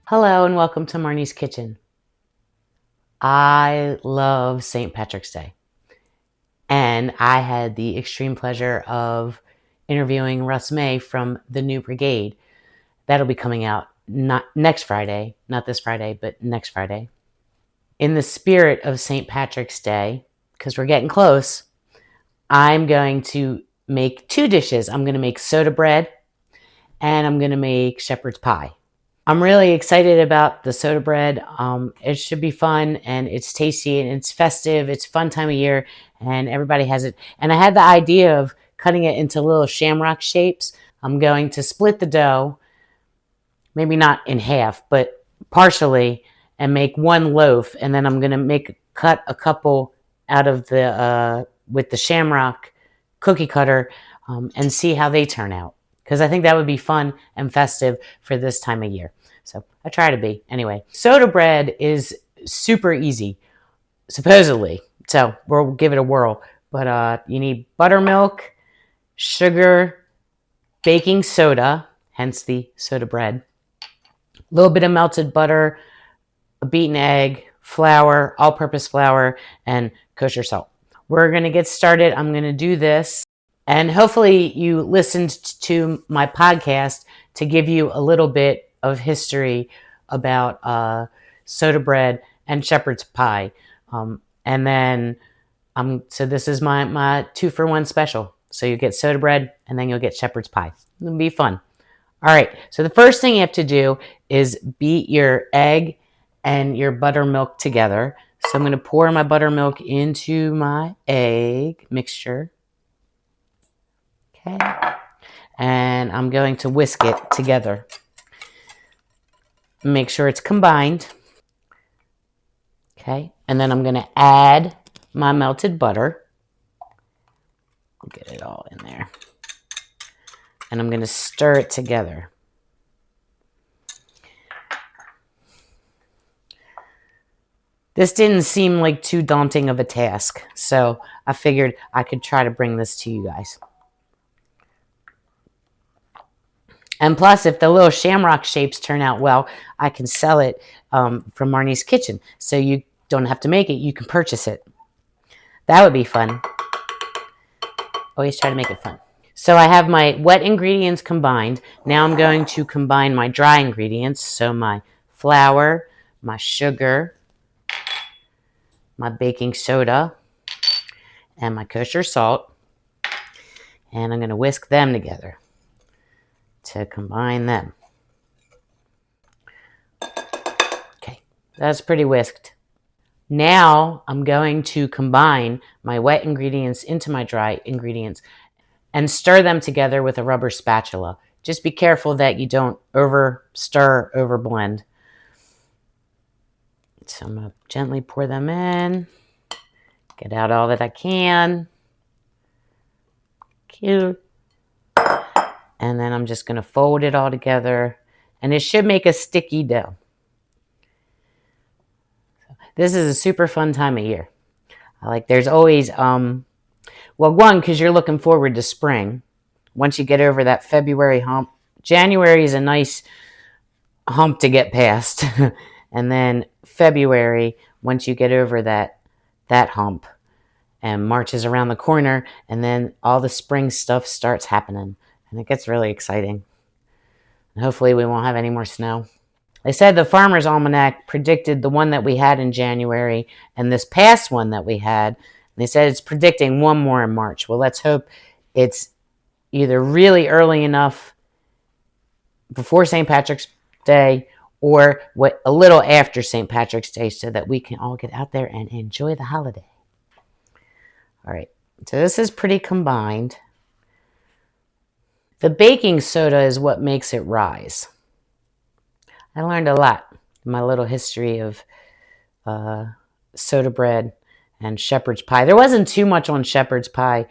Hello and welcome to Marni's Kitchen. I love St. Patrick's Day, and I had the extreme pleasure of interviewing Russ May from the New Brigade. That'll be coming out not next Friday, not this Friday, but next Friday. In the spirit of St. Patrick's Day, because we're getting close, I'm going to make two dishes. I'm going to make soda bread and I'm going to make shepherd's pie. I'm really excited about the soda bread. It should be fun and it's tasty and it's festive. It's a fun time of year and everybody has it. And I had the idea of cutting it into little shamrock shapes. I'm going to split the dough, maybe not in half, but partially, and make one loaf. And then I'm going to cut a couple out of with the shamrock cookie cutter and see how they turn out. Because I think that would be fun and festive for this time of year. So I try to be. Anyway, soda bread is super easy, supposedly. So we'll give it a whirl. But you need buttermilk, sugar, baking soda, hence the soda bread, a little bit of melted butter, a beaten egg, flour, all-purpose flour, and kosher salt. We're going to get started. I'm going to do this. And hopefully you listened to my podcast to give you a little bit of history about soda bread and shepherd's pie. And then, so this is my 2-for-1 special. So you get soda bread and then you'll get shepherd's pie. It'll be fun. All right. So the first thing you have to do is beat your egg and your buttermilk together. So I'm going to pour my buttermilk into my egg mixture. Okay. And I'm going to whisk it together. Make sure it's combined. Okay. And then I'm going to add my melted butter. Get it all in there. And I'm going to stir it together. This didn't seem like too daunting of a task, so I figured I could try to bring this to you guys. And plus, if the little shamrock shapes turn out well, I can sell it from Marni's Kitchen. So you don't have to make it. You can purchase it. That would be fun. Always try to make it fun. So I have my wet ingredients combined. Now I'm going to combine my dry ingredients. So my flour, my sugar, my baking soda, and my kosher salt. And I'm going to whisk them together to combine them. Okay, that's pretty whisked. Now I'm going to combine my wet ingredients into my dry ingredients and stir them together with a rubber spatula. Just be careful that you don't over stir, over blend. So I'm going to gently pour them in. Get out all that I can. Cute. And then I'm just going to fold it all together. And it should make a sticky dough. This is a super fun time of year. There's always, well, one, because you're looking forward to spring. Once you get over that February hump. January is a nice hump to get past. And then February, once you get over that hump. And March is around the corner. And then all the spring stuff starts happening. And it gets really exciting. And hopefully we won't have any more snow. They said the Farmer's Almanac predicted the one that we had in January and this past one that we had. And they said it's predicting one more in March. Well, let's hope it's either really early enough before St. Patrick's Day or a little after St. Patrick's Day so that we can all get out there and enjoy the holiday. All right. So this is pretty combined. The baking soda is what makes it rise. I learned a lot in my little history of soda bread and shepherd's pie. There wasn't too much on shepherd's pie.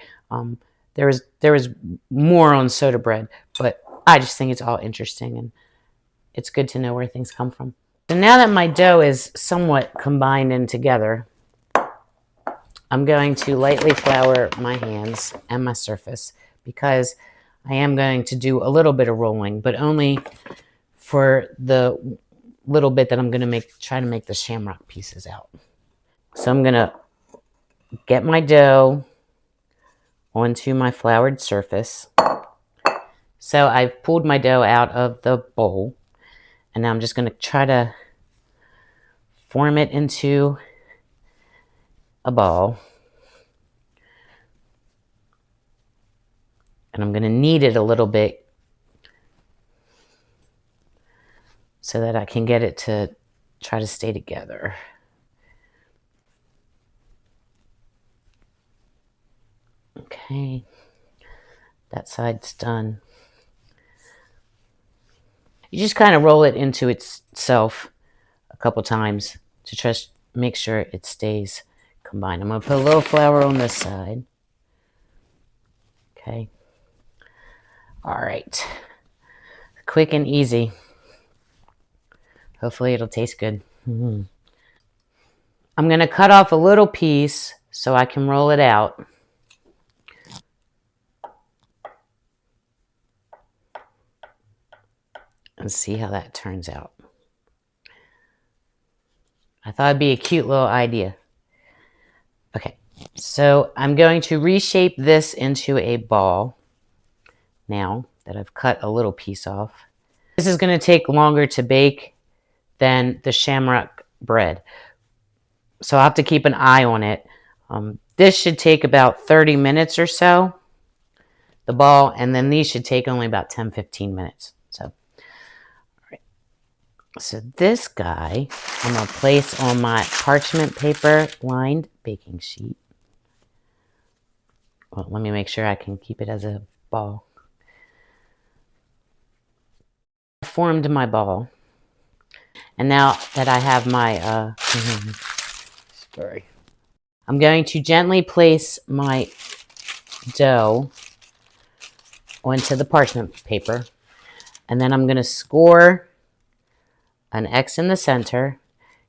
There was more on soda bread, but I just think it's all interesting and it's good to know where things come from. So now that my dough is somewhat combined and together, I'm going to lightly flour my hands and my surface because I am going to do a little bit of rolling, but only for the little bit that I'm going to try to make the shamrock pieces out. So I'm going to get my dough onto my floured surface. So I've pulled my dough out of the bowl, and now I'm just going to try to form it into a ball. And I'm going to knead it a little bit so that I can get it to try to stay together. Okay, that side's done. You just kind of roll it into itself a couple times to just make sure it stays combined. I'm going to put a little flour on this side. Okay. All right. Quick and easy. Hopefully it'll taste good. I'm going to cut off a little piece so I can roll it out. And see how that turns out. I thought it'd be a cute little idea. Okay, so I'm going to reshape this into a ball now that I've cut a little piece off. This is going to take longer to bake than the shamrock bread, so I'll have to keep an eye on it. This should take about 30 minutes or so, the ball, and then these should take only about 10-15 minutes. So this guy, I'm going to place on my parchment paper lined baking sheet. Well, let me make sure I can keep it as a ball. I formed my ball. And now that I have my, sorry, I'm going to gently place my dough onto the parchment paper. And then I'm going to score an X in the center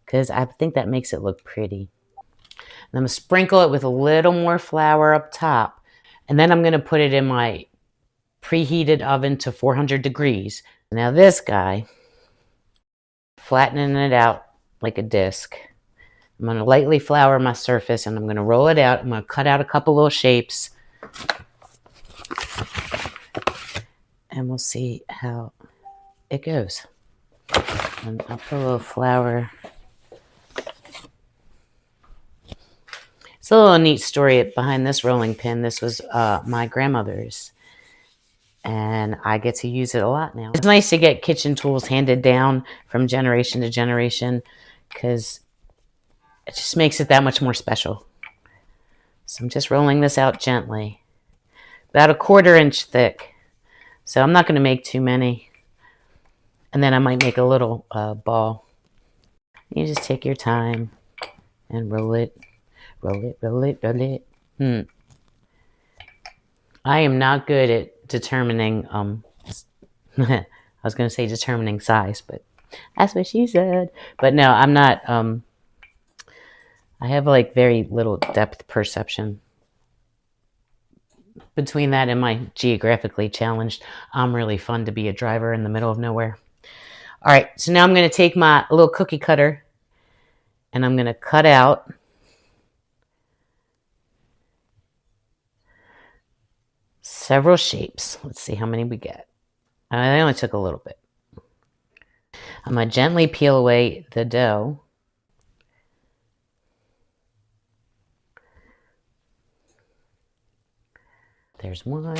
because I think that makes it look pretty. And I'm going to sprinkle it with a little more flour up top. And then I'm going to put it in my preheated oven to 400 degrees. Now this guy, flattening it out like a disc. I'm going to lightly flour my surface and I'm going to roll it out. I'm going to cut out a couple little shapes. And we'll see how it goes. And I'll put a little flour. It's a little neat story behind this rolling pin. This was my grandmother's, and I get to use it a lot now. It's nice to get kitchen tools handed down from generation to generation because it just makes it that much more special. So I'm just rolling this out gently, about 1/4 inch thick. So I'm not going to make too many. And then I might make a little ball. You just take your time and roll it, roll it, roll it, roll it. I am not good at determining, I was going to say determining size, but that's what she said. But no, I'm not, I have like very little depth perception. Between that and my geographically challenged, I'm really fun to be a driver in the middle of nowhere. All right, so now I'm going to take my little cookie cutter and I'm going to cut out several shapes. Let's see how many we get. I only took a little bit. I'm going to gently peel away the dough. There's one.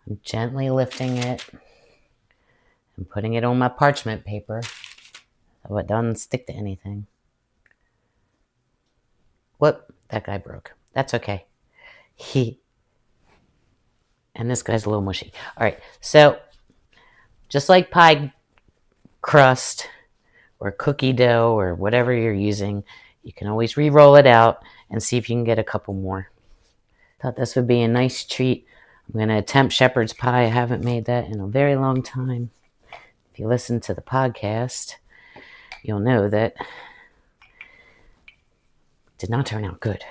I'm gently lifting it and putting it on my parchment paper so it doesn't stick to anything. Whoop, that guy broke. That's okay. And this guy's a little mushy. All right, so just like pie crust or cookie dough or whatever you're using, you can always re-roll it out and see if you can get a couple more. Thought this would be a nice treat. I'm going to attempt shepherd's pie. I haven't made that in a very long time. If you listen to the podcast, you'll know that it did not turn out good.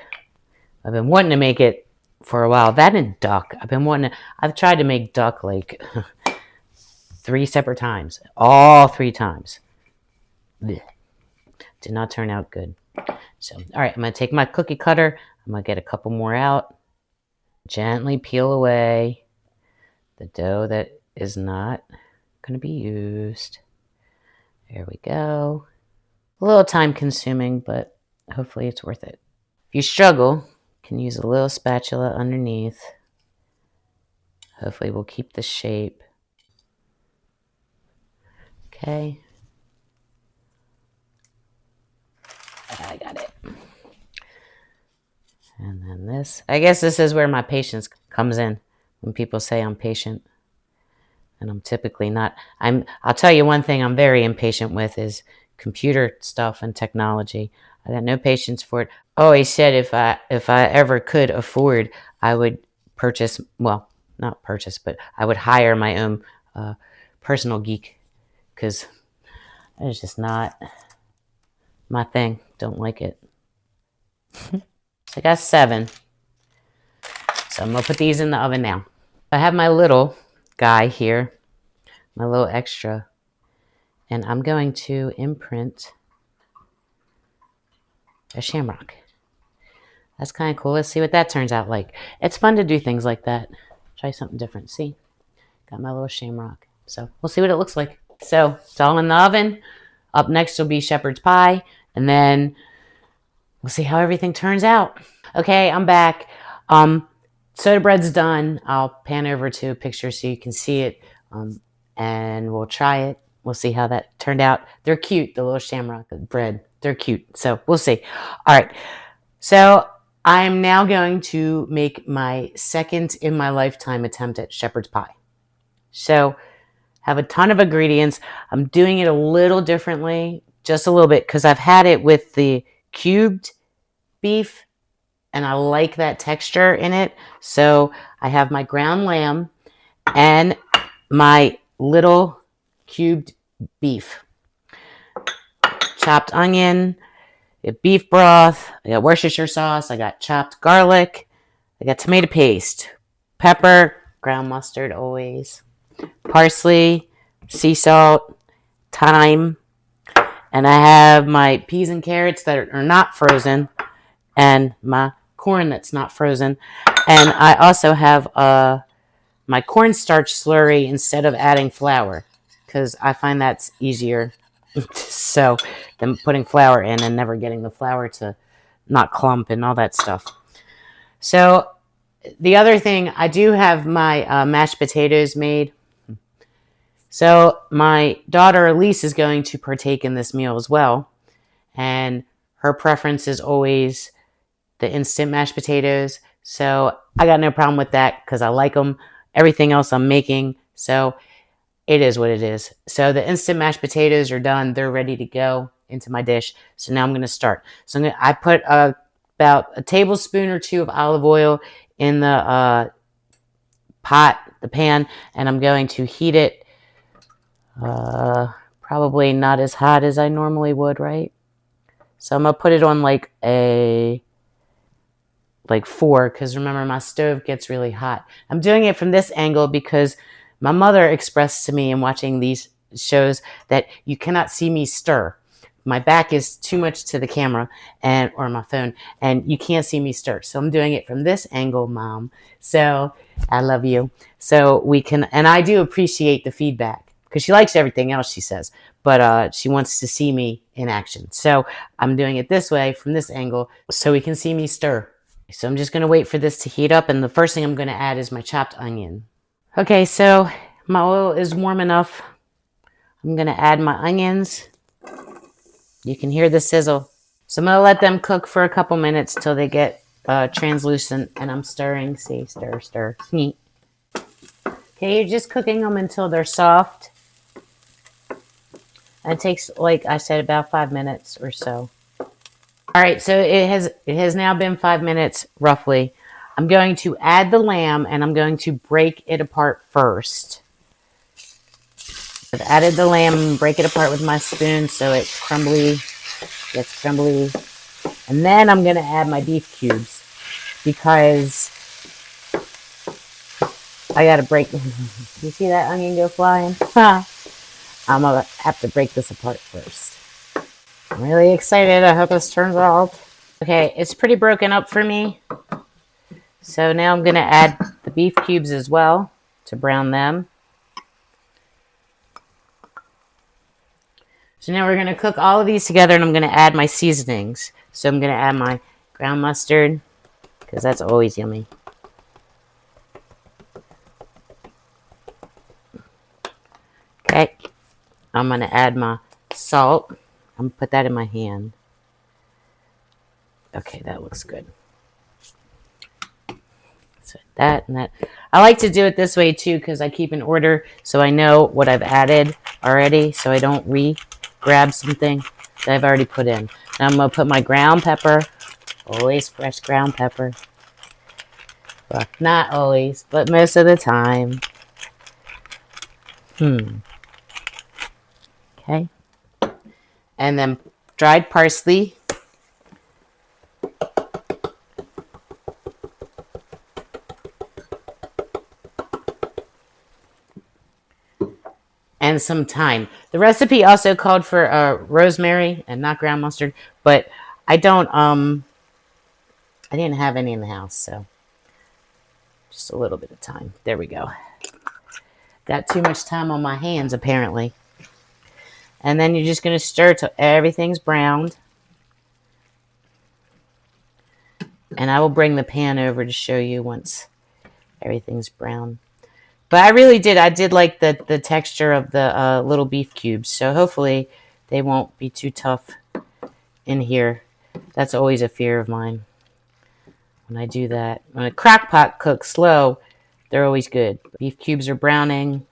I've been wanting to make it for a while. That and duck. I've tried to make duck like 3 separate times. All 3 times. Blech. Did not turn out good. So, all right, I'm going to take my cookie cutter. I'm going to get a couple more out. Gently peel away the dough that is not going to be used. There we go. A little time consuming, but hopefully it's worth it. If you struggle, you can use a little spatula underneath. Hopefully we'll keep the shape. Okay. I got it. And then this. I guess this is where my patience comes in. When people say I'm patient. And I'm typically not. I'll tell you one thing I'm very impatient with is computer stuff and technology. I got no patience for it. I always said if I ever could afford, I would purchase, well, not purchase, but I would hire my own personal geek, because it's just not my thing. Don't like it. So I got 7. So I'm going to put these in the oven now. I have my little guy here, my little extra, and I'm going to imprint a shamrock. That's kind of cool. Let's see what that turns out like. It's fun to do things like that. Try something different. See? Got my little shamrock. So we'll see what it looks like. So it's all in the oven. Up next will be shepherd's pie, and then we'll see how everything turns out. Okay, I'm back. Soda bread's done. I'll pan over to a picture so you can see it, and we'll try it. We'll see how that turned out. They're cute, the little shamrock bread. They're cute, so we'll see. All right, so I'm now going to make my second in my lifetime attempt at shepherd's pie. So have a ton of ingredients. I'm doing it a little differently, just a little bit, because I've had it with the cubed beef, and I like that texture in it. So I have my ground lamb and my little cubed beef. Chopped onion, I got beef broth, I got Worcestershire sauce, I got chopped garlic, I got tomato paste, pepper, ground mustard always, parsley, sea salt, thyme, and I have my peas and carrots that are not frozen, and my corn that's not frozen, and I also have my cornstarch slurry instead of adding flour, because I find that's easier so than putting flour in and never getting the flour to not clump and all that stuff. So the other thing, I do have my mashed potatoes made. So my daughter Elise is going to partake in this meal as well, and her preference is always the instant mashed potatoes. So I got no problem with that because I like them. Everything else I'm making, so it is what it is. So the instant mashed potatoes are done. They're ready to go into my dish. So now I'm going to start. So I put about a tablespoon or 2 of olive oil in the the pan, and I'm going to heat it. Probably not as hot as I normally would, right? So I'm going to put it on like 4, because remember my stove gets really hot. I'm doing it from this angle because my mother expressed to me in watching these shows that you cannot see me stir. My back is too much to the camera or my phone, and you can't see me stir. So I'm doing it from this angle, Mom. So I love you. So we can, and I do appreciate the feedback because she likes everything else she says, but she wants to see me in action. So I'm doing it this way from this angle so we can see me stir. So I'm just going to wait for this to heat up, and the first thing I'm going to add is my chopped onion. Okay, so my oil is warm enough. I'm going to add my onions. You can hear the sizzle. So I'm going to let them cook for a couple minutes till they get translucent, and I'm stirring. See, stir, stir. Okay, you're just cooking them until they're soft. And it takes, like I said, about 5 minutes or so. All right, so it has now been 5 minutes, roughly. I'm going to add the lamb, and I'm going to break it apart first. I've added the lamb and break it apart with my spoon so it gets crumbly. And then I'm going to add my beef cubes because I gotta break. You see that onion go flying? I'm gonna have to break this apart first. I'm really excited. I hope this turns out. Okay, it's pretty broken up for me. So now I'm gonna add the beef cubes as well to brown them. So now we're gonna cook all of these together, and I'm gonna add my seasonings. So I'm gonna add my ground mustard, because that's always yummy. Okay, I'm gonna add my salt. I'm gonna put that in my hand. Okay, that looks good. So that and that. I like to do it this way too because I keep an order so I know what I've added already, so I don't grab something that I've already put in. Now I'm gonna put my ground pepper. Always fresh ground pepper. Well, not always, but most of the time. Okay. And then dried parsley. And some thyme. The recipe also called for rosemary and not ground mustard, but I didn't have any in the house, so just a little bit of thyme. There we go. Got too much time on my hands, apparently. And then you're just going to stir till everything's browned. And I will bring the pan over to show you once everything's brown. But I did like the texture of the little beef cubes. So hopefully they won't be too tough in here. That's always a fear of mine when I do that. When a crock pot cooks slow, they're always good. Beef cubes are browning.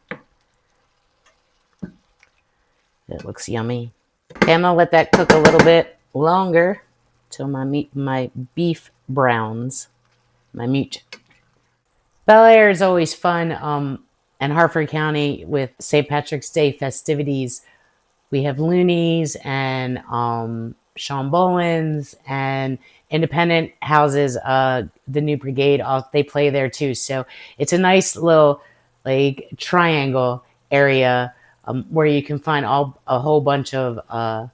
It looks yummy. Okay, I'm going to let that cook a little bit longer till my beef browns. My meat. Bel Air is always fun. And Harford County with St. Patrick's Day festivities. We have loonies and Sean Boland's and independent houses. The New Brigade, they play there too. So it's a nice little like triangle area where you can find a whole bunch of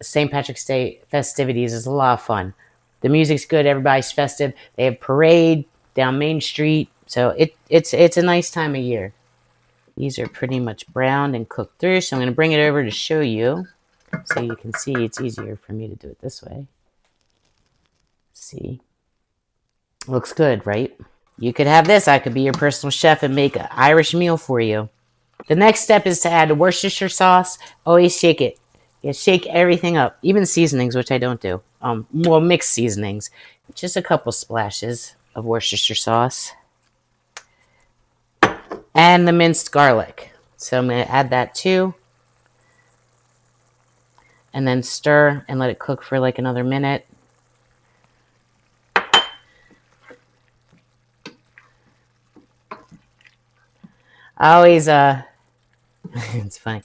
St. Patrick's Day festivities. It's a lot of fun. The music's good. Everybody's festive. They have parade down Main Street. So it's a nice time of year. These are pretty much browned and cooked through. So I'm going to bring it over to show you. So you can see it's easier for me to do it this way. See? Looks good, right? You could have this. I could be your personal chef and make an Irish meal for you. The next step is to add the Worcestershire sauce. Always shake it. Yeah, shake everything up. Even seasonings, which I don't do. Well, mixed seasonings. Just a couple splashes of Worcestershire sauce. And the minced garlic. So I'm going to add that too. And then stir and let it cook for like another minute. I always, it's funny.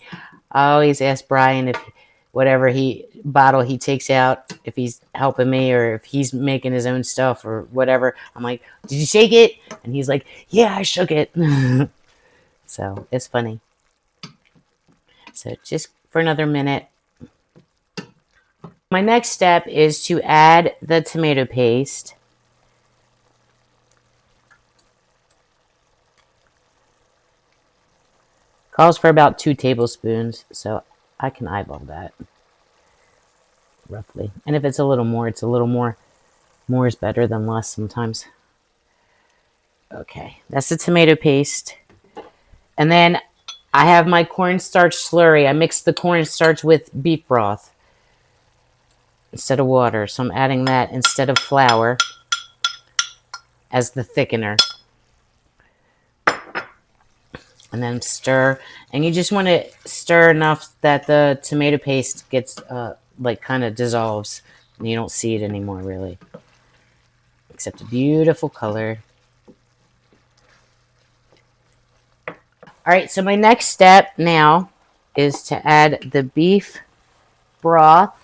I always ask Brian if whatever bottle he takes out, if he's helping me or if he's making his own stuff or whatever. I'm like, did you shake it? And he's like, yeah, I shook it. So it's funny. So just for another minute. My next step is to add the tomato paste. Calls for about 2 tablespoons, so I can eyeball that roughly. And if it's a little more, it's a little more. More is better than less sometimes. Okay, that's the tomato paste. And then I have my cornstarch slurry. I mix the cornstarch with beef broth instead of water. So I'm adding that instead of flour as the thickener. And then stir. And you just want to stir enough that the tomato paste gets, like, kind of dissolves. And you don't see it anymore, really. Except a beautiful color. All right, so my next step now is to add the beef broth.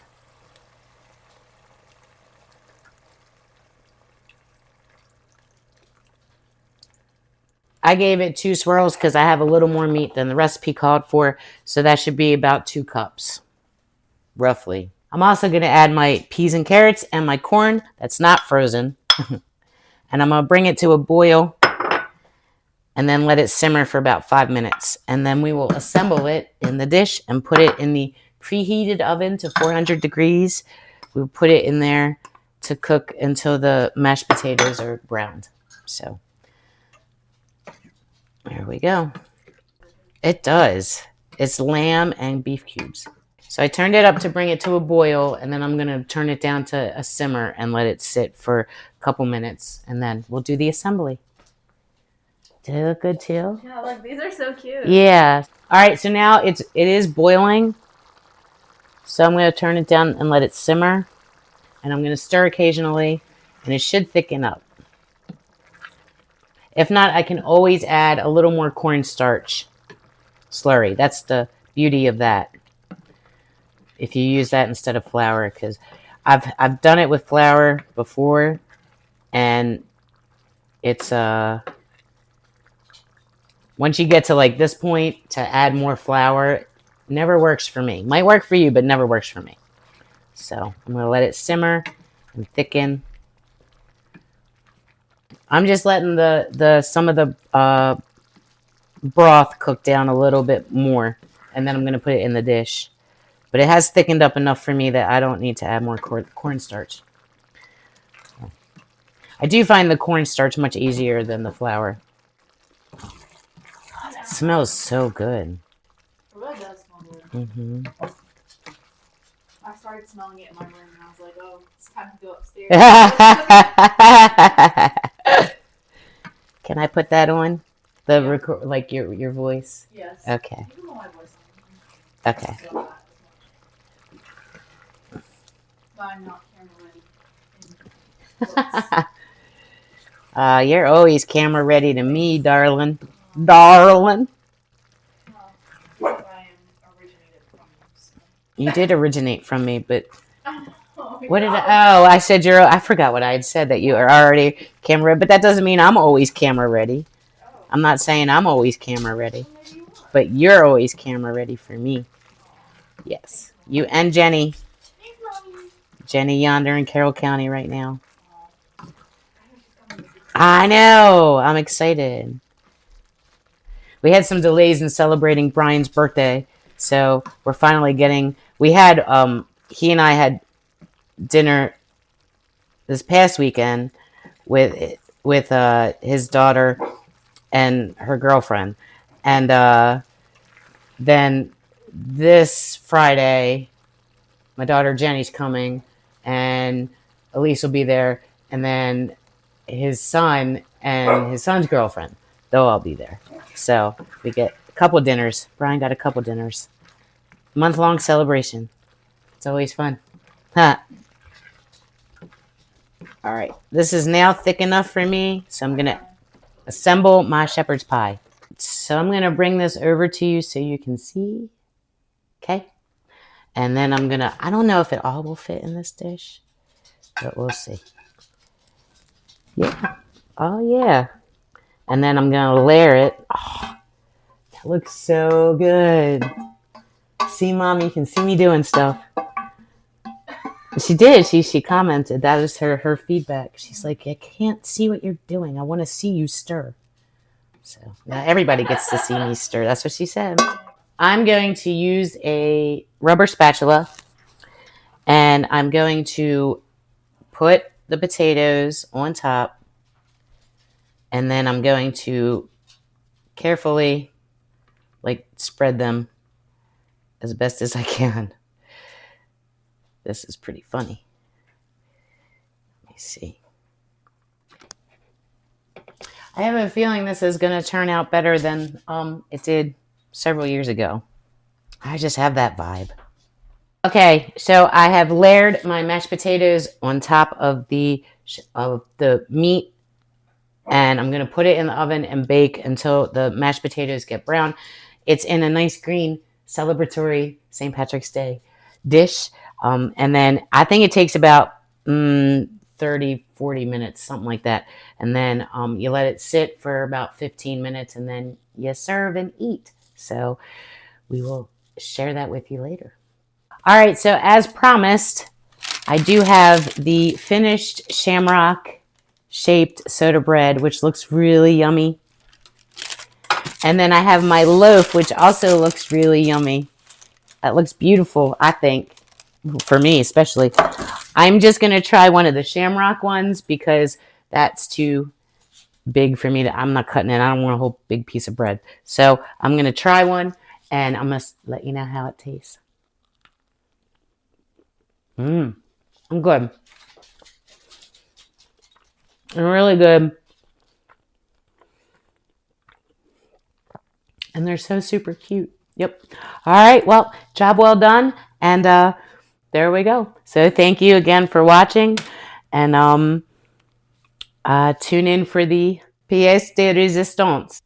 I gave it 2 swirls because I have a little more meat than the recipe called for. So that should be about 2 cups, roughly. I'm also going to add my peas and carrots and my corn that's not frozen. And I'm going to bring it to a boil and then let it simmer for about 5 minutes. And then we will assemble it in the dish and put it in the preheated oven to 400 degrees. We'll put it in there to cook until the mashed potatoes are browned. So there we go. It does. It's lamb and beef cubes. So I turned it up to bring it to a boil, and then I'm going to turn it down to a simmer and let it sit for a couple minutes, and then we'll do the assembly. Did it look good too? Yeah, look, these are so cute. Yeah. All right, so now it is boiling. So I'm going to turn it down and let it simmer, and I'm going to stir occasionally, and it should thicken up. If not, I can always add a little more cornstarch slurry. That's the beauty of that. If you use that instead of flour, because I've done it with flour before, and it's once you get to like this point to add more flour, never works for me. Might work for you, but never works for me. So I'm gonna let it simmer and thicken. I'm just letting some of the broth cook down a little bit more, and then I'm gonna put it in the dish. But it has thickened up enough for me that I don't need to add more cornstarch. I do find the cornstarch much easier than the flour. Oh, that smells so good. It really does smell good. Mm-hmm. I started smelling it in my room, and I was like, oh, it's time to go upstairs. Can I put that on? Like your voice? Yes. Okay. You can put my voice on. Okay. But I'm not camera ready. You're always camera ready to me, darling. Darling. Well, I am originated from you. So. You did originate from me, but what did I I said I forgot what I had said, that you are already camera, but that doesn't mean I'm always camera ready. Oh. I'm not saying I'm always camera ready, Maybe you are. but you're always camera ready for me. Yes. You and Jenny. Thanks, Mommy. Jenny yonder in Carroll County right now. I know. I'm excited. We had some delays in celebrating Brian's birthday, so we're finally getting. He and I had dinner this past weekend with his daughter and her girlfriend, and then this Friday, my daughter Jenny's coming, and Elise will be there, and then his son and his son's girlfriend, they'll all be there. So we get a couple dinners. Brian got a couple dinners. Month-long celebration. It's always fun. Huh. All right. This is now thick enough for me, so I'm going to assemble my shepherd's pie. So I'm going to bring this over to you so you can see. Okay? And then I'm going to, I don't know if it all will fit in this dish, but we'll see. Yeah. Oh, yeah. And then I'm going to layer it. Oh, that looks so good. See, Mom, you can see me doing stuff. She did. She commented. That is her feedback. She's like, I can't see what you're doing. I want to see you stir. So now everybody gets to see me stir. That's what she said. I'm going to use a rubber spatula, and I'm going to put the potatoes on top, and then I'm going to carefully spread them as best as I can. This is pretty funny. Let me see. I have a feeling this is going to turn out better than it did several years ago. I just have that vibe. Okay, so I have layered my mashed potatoes on top of the meat, and I'm going to put it in the oven and bake until the mashed potatoes get brown. It's in a nice green celebratory St. Patrick's Day dish. And then I think it takes about 30 30, 40 minutes, something like that. And then you let it sit for about 15 minutes and then you serve and eat. So we will share that with you later. All right, so as promised, I do have the finished shamrock shaped soda bread, which looks really yummy. And then I have my loaf, which also looks really yummy. That looks beautiful, I think, for me especially. I'm just going to try one of the shamrock ones because that's too big for me. I'm not cutting it. I don't want a whole big piece of bread. So I'm going to try one, and I'm going to let you know how it tastes. I'm good. Really good. And they're so super cute. Yep. All right. Well, job well done. And there we go. So thank you again for watching. And tune in for the pièce de résistance.